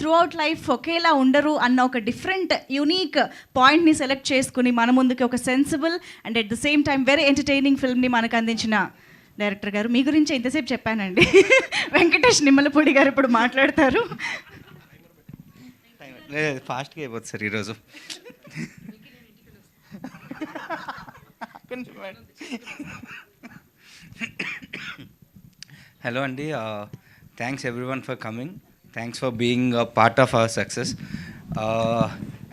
Through out life ఒకేలా ఉండరు అన్న ఒక డిఫరెంట్ యూనిక్ పాయింట్ని సెలెక్ట్ చేసుకుని మన ముందుకి ఒక sensible and at the same time very entertaining ఫిల్మ్ని మనకు అందించిన డైరెక్టర్ గారు, మీ గురించి ఇంతసేపు చెప్పానండి. వెంకటేష్ నిమ్మలపూడి గారు ఇప్పుడు మాట్లాడతారు. ఫాస్ట్గా అయిపోతుంది సార్ ఈరోజు. హలో అండి, thanks everyone for coming. Thanks for being a part of our success.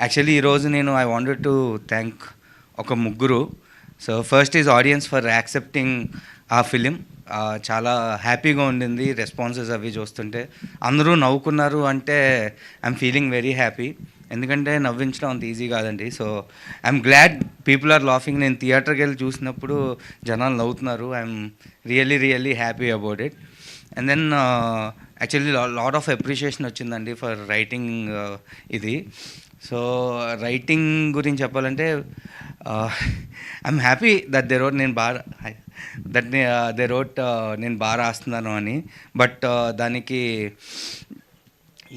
Actually ఈరోజు నేను ఐ వాంటెడ్ టు థ్యాంక్ ఒక ముగ్గురు. So first is audience for accepting ఆ ఫిలిం. చాలా హ్యాపీగా ఉండింది రెస్పాన్సెస్ అవి చూస్తుంటే. అందరూ నవ్వుకున్నారు అంటే ఐఎమ్ ఫీలింగ్ వెరీ హ్యాపీ. ఎందుకంటే నవ్వించడం అంత ఈజీ కాదండి. So I'm glad people are laughing. నేను థియేటర్కి వెళ్ళి చూసినప్పుడు జనాలు నవ్వుతున్నారు. I'm really happy about it. And then actually lot of appreciation వచ్చిందండి ఫర్ రైటింగ్ ఇది. సో రైటింగ్ గురించి చెప్పాలంటే I'm happy that they wrote నేను బాగా దే రోట్ నేను బాగా రాస్తున్నాను అని. బట్ దానికి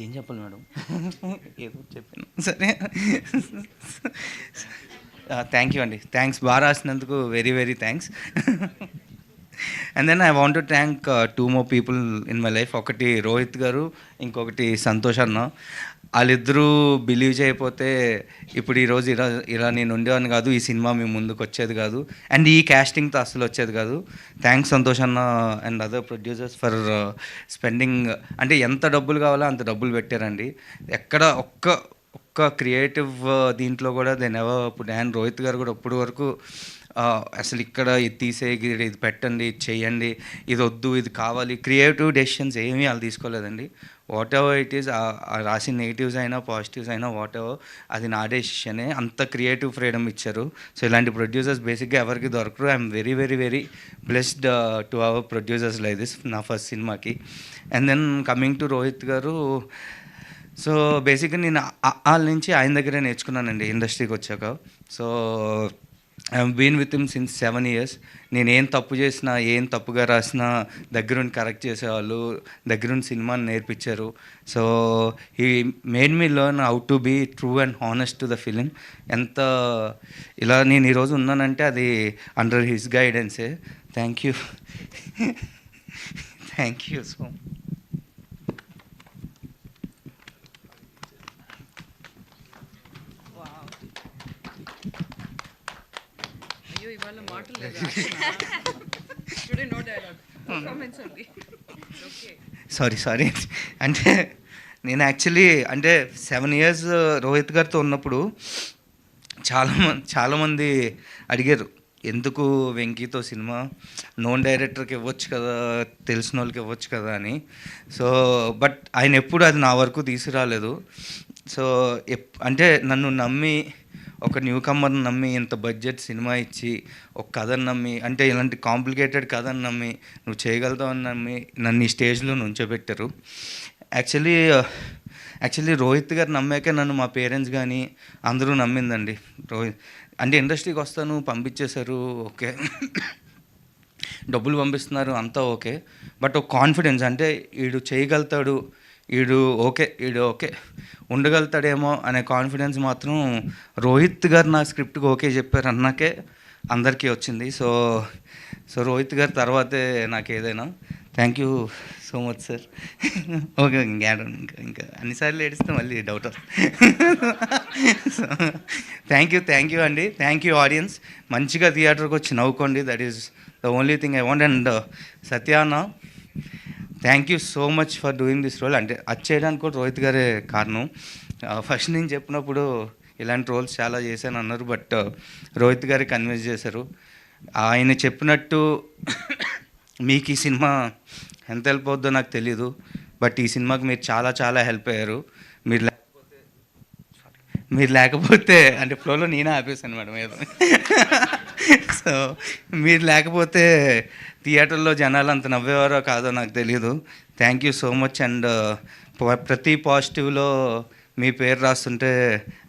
ఏం చెప్పాలి మేడం, ఏదో చెప్పాను. సరే, థ్యాంక్ యూ అండి. థ్యాంక్స్, బాగా రాసినందుకు very thanks. And then I want to thank 2 more people in my life. ఒకటి రోహిత్ గారు, ఇంకొకటి సంతోష్ అన్న. వాళ్ళిద్దరూ బిలీవ్ చేయకపోతే ఇప్పుడు ఈరోజు ఇలా నేను ఉండేవాడిని కాదు, ఈ సినిమా మీ ముందుకు వచ్చేది కాదు, అండ్ ఈ క్యాస్టింగ్తో అసలు వచ్చేది కాదు. థ్యాంక్స్ సంతోష్ అన్న and other producers for spending. అంటే ఎంత డబ్బులు కావాలో అంత డబ్బులు పెట్టారండి. ఎక్కడ ఒక్క క్రియేటివ్ దీంట్లో కూడా దెన్ ఎవర్. ఇప్పుడు అండ్ రోహిత్ గారు కూడా ఇప్పుడు వరకు అసలు ఇక్కడ ఇది తీసేగి, ఇది పెట్టండి, ఇది చేయండి, ఇది వద్దు, ఇది కావాలి, క్రియేటివ్ డెసిషన్స్ ఏమీ వాళ్ళు తీసుకోలేదండి. వాట్ ఎవర్ ఇట్ ఈస్, రాసిన నెగిటివ్స్ అయినా పాజిటివ్స్ అయినా వాట్ ఎవర్, అది నా డెసిషనే. అంత క్రియేటివ్ ఫ్రీడమ్ ఇచ్చారు. సో ఇలాంటి ప్రొడ్యూసర్స్ బేసిక్గా ఎవరికి దొరకరు. I'm very blessed to our producers like this నా ఫస్ట్ సినిమాకి. And then coming to Rohit garu, so బేసిక్గా నేను వాళ్ళ నుంచి ఆయన దగ్గరే నేర్చుకున్నానండి ఇండస్ట్రీకి వచ్చాక. So I been with him since 7 years. నేను ఏం తప్పు చేసినా, ఏం తప్పుగా రాసినా దగ్గరుండి కరెక్ట్ చేసేవాళ్ళు, దగ్గరుండి సినిమాని నేర్పించారు. So he made me learn how to be true and honest to the film. ఎంత ఇలా నేను ఈరోజు ఉన్నానంటే అది అండర్ హిస్ గైడెన్సే. Thank you so much. Sorry అంటే నేను యాక్చువల్లీ అంటే 7 years రోహిత్ గారితో ఉన్నప్పుడు చాలామంది అడిగారు, ఎందుకు వెంకీతో సినిమా, నోన్ డైరెక్టర్కి ఇవ్వచ్చు కదా, తెలిసిన వాళ్ళకి ఇవ్వచ్చు కదా అని. సో బట్ ఆయన ఎప్పుడు అది నా వరకు తీసుకురాలేదు. సో అంటే నన్ను నమ్మి, ఒక న్యూ కమ్మర్ని నమ్మి, ఇంత బడ్జెట్ సినిమా ఇచ్చి, ఒక కథను నమ్మి, అంటే ఇలాంటి కాంప్లికేటెడ్ కథను నమ్మి, నువ్వు చేయగలుగుతావని నమ్మి నన్ను ఈ స్టేజ్లో నుంచోబెట్టారు. యాక్చువల్లీ రోహిత్ గారు నమ్మాకే నన్ను మా పేరెంట్స్ కానీ అందరూ నమ్మిందండి. రోహిత్ అంటే ఇండస్ట్రీకి వస్తాను పంపించేశారు, ఓకే, డబ్బులు పంపిస్తున్నారు, అంతా ఓకే. బట్ ఒక కాన్ఫిడెన్స్, అంటే వీడు చేయగలుగుతాడు, వీడు ఓకే ఉండగలుగుతాడేమో అనే కాన్ఫిడెన్స్ మాత్రం రోహిత్ గారు నా స్క్రిప్ట్కి ఓకే చెప్పారు అన్నాకే అందరికీ వచ్చింది. సో రోహిత్ గారి తర్వాతే నాకు ఏదైనా. Thank you so much sir. Okay, ఇంకా అన్నిసార్లు ఏడిస్తే మళ్ళీ డౌట్. సో థ్యాంక్ యూ అండి. Thank you audience. మంచిగా థియేటర్కి వచ్చి నవ్వుకోండి. That is the only thing I want. And సత్యాన్న, thank you so much for doing this role. అంటే అది చేయడానికి కూడా రోహిత్ గారే కారణం. ఫస్ట్ నేను చెప్పినప్పుడు ఇలాంటి రోల్స్ చాలా చేశాను అన్నారు, బట్ రోహిత్ గారే కన్విన్స్ చేశారు. ఆయన చెప్పినట్టు మీకు ఈ సినిమా ఎంత హెల్ప్ అవుద్దో నాకు తెలీదు, బట్ ఈ సినిమాకి మీరు చాలా హెల్ప్ అయ్యారు. మీరు లేకపోతే అంటే ఫ్లోలో నేనే ఆపేసాను మేడం ఏదో. సో మీరు లేకపోతే థియేటర్లో జనాలు అంత నవ్వేవారో కాదో నాకు తెలియదు. Thank you so much. And ప్రతి పాజిటివ్లో మీ పేరు రాస్తుంటే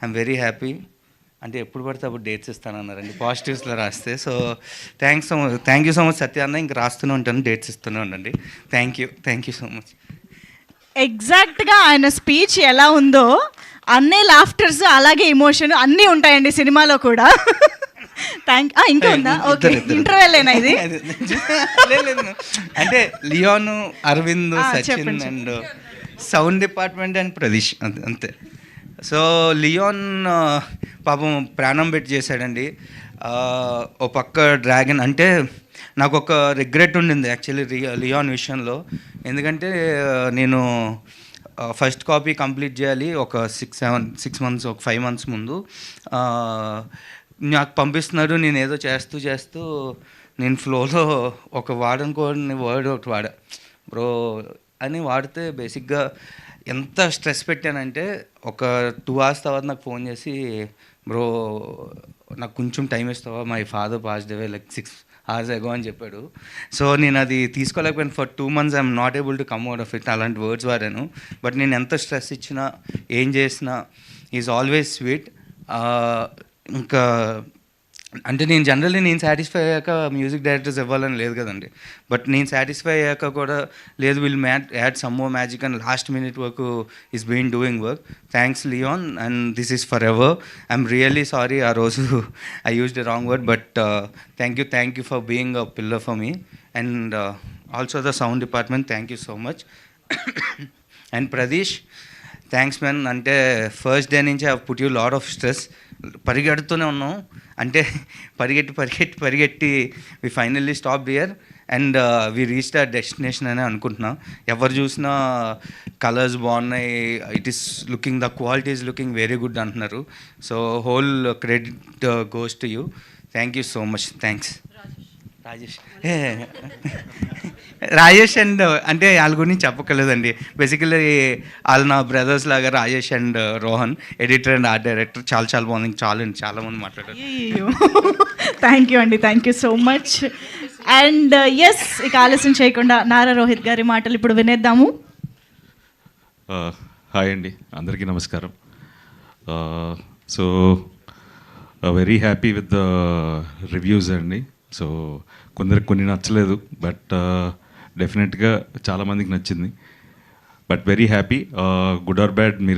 ఐఎమ్ వెరీ హ్యాపీ. అంటే ఎప్పుడు పడితే అప్పుడు డేట్స్ ఇస్తానన్నారండి పాజిటివ్స్లో రాస్తే. So thank you so much Satya అన్న. ఇంక రాస్తూనే ఉంటాను, డేట్స్ ఇస్తూనే ఉండండి. Thank you so much. ఎగ్జాక్ట్గా ఆయన స్పీచ్ ఎలా ఉందో అన్నీ లాఫ్టర్స్ అలాగే ఎమోషన్ అన్నీ ఉంటాయండి సినిమాలో కూడా. ఇంకా ఉందా? ఓకే, ఇంటర్వెల్లేనా ఇది? లేదు, అంటే లియోన్, అరవింద్, సచిన్ చెప్పండి. And sound department and Pradeesh అంతే. సో లియోన్ పాపం ప్రాణం పెట్టి చేశాడండి. ఓ పక్క డ్రాగన్ అంటే నాకు ఒక రిగ్రెట్ ఉండింది యాక్చువల్లీ లియోన్ విషయంలో. ఎందుకంటే నేను ఫస్ట్ కాపీ కంప్లీట్ చేయాలి ఒక 6 months, ఒక 5 months ముందు. నాకు పంపిస్తున్నాడు, నేను ఏదో చేస్తూ నేను ఫ్లోలో ఒక వాడనుకోని వర్డ్ ఒకటి వాడా, బ్రో అని వాడితే బేసిక్గా ఎంత స్ట్రెస్ పెట్టానంటే ఒక 2 hours తర్వాత నాకు ఫోన్ చేసి, బ్రో నాకు కొంచెం టైం ఇస్తావా, my father passed away like 6 hours ago అని చెప్పాడు. సో నేను అది తీసుకోలేకపోయాను. For 2 months I'm not able to come out of it. అలాంటి వర్డ్స్ వాడాను. బట్ నేను ఎంత స్ట్రెస్ ఇచ్చినా ఏం చేసినా ఈజ్ ఆల్వేస్ స్వీట్. ఇంకా అంటే నేను జనరల్లీ నేను సాటిస్ఫై అయ్యాక మ్యూజిక్ డైరెక్టర్స్ ఇవ్వాలని లేదు కదండి. బట్ నేను సాటిస్ఫై అయ్యాక కూడా లేదు, will add some more magic and last minute వరకు is been doing work. Thanks Leon and this is forever. I'm really sorry ఆ రోజు I used a wrong word, but thank you for being a pillar for me. And also the sound department, thank you so much. And Pradeesh, thanks man. అంటే first day నుంచి I put you lot of stress. పరిగెడుతూనే ఉన్నాం, అంటే పరిగెట్టి వి finally stop here and we reached a destination అని అనుకుంటున్నాం. ఎవరు చూసినా కలర్స్ బాగున్నాయి, it is looking, the quality is looking very good అంటున్నారు. So whole credit goes to you. Thank you so much. Thanks Rajesh and అంటే వాళ్ళ గురించి చెప్పక్కర్లేదండి. బేసికలీ వాళ్ళు నా బ్రదర్స్ లాగా. Rajesh and Rohan, editor and art director. చాలా బాగుంది. చాలా మంది మాట్లాడారు. థ్యాంక్ యూ అండి, thank you so much. And yes, ఇక ఆలస్యం చేయకుండా నారా రోహిత్ గారి మాటలు ఇప్పుడు వినేద్దాము. హాయ్ అండి, అందరికీ నమస్కారం. So very happy with the reviews అండి. సో కొందరికి కొన్ని నచ్చలేదు, బట్ డెఫినెట్గా చాలామందికి నచ్చింది. But very happy. Good or bad మీరు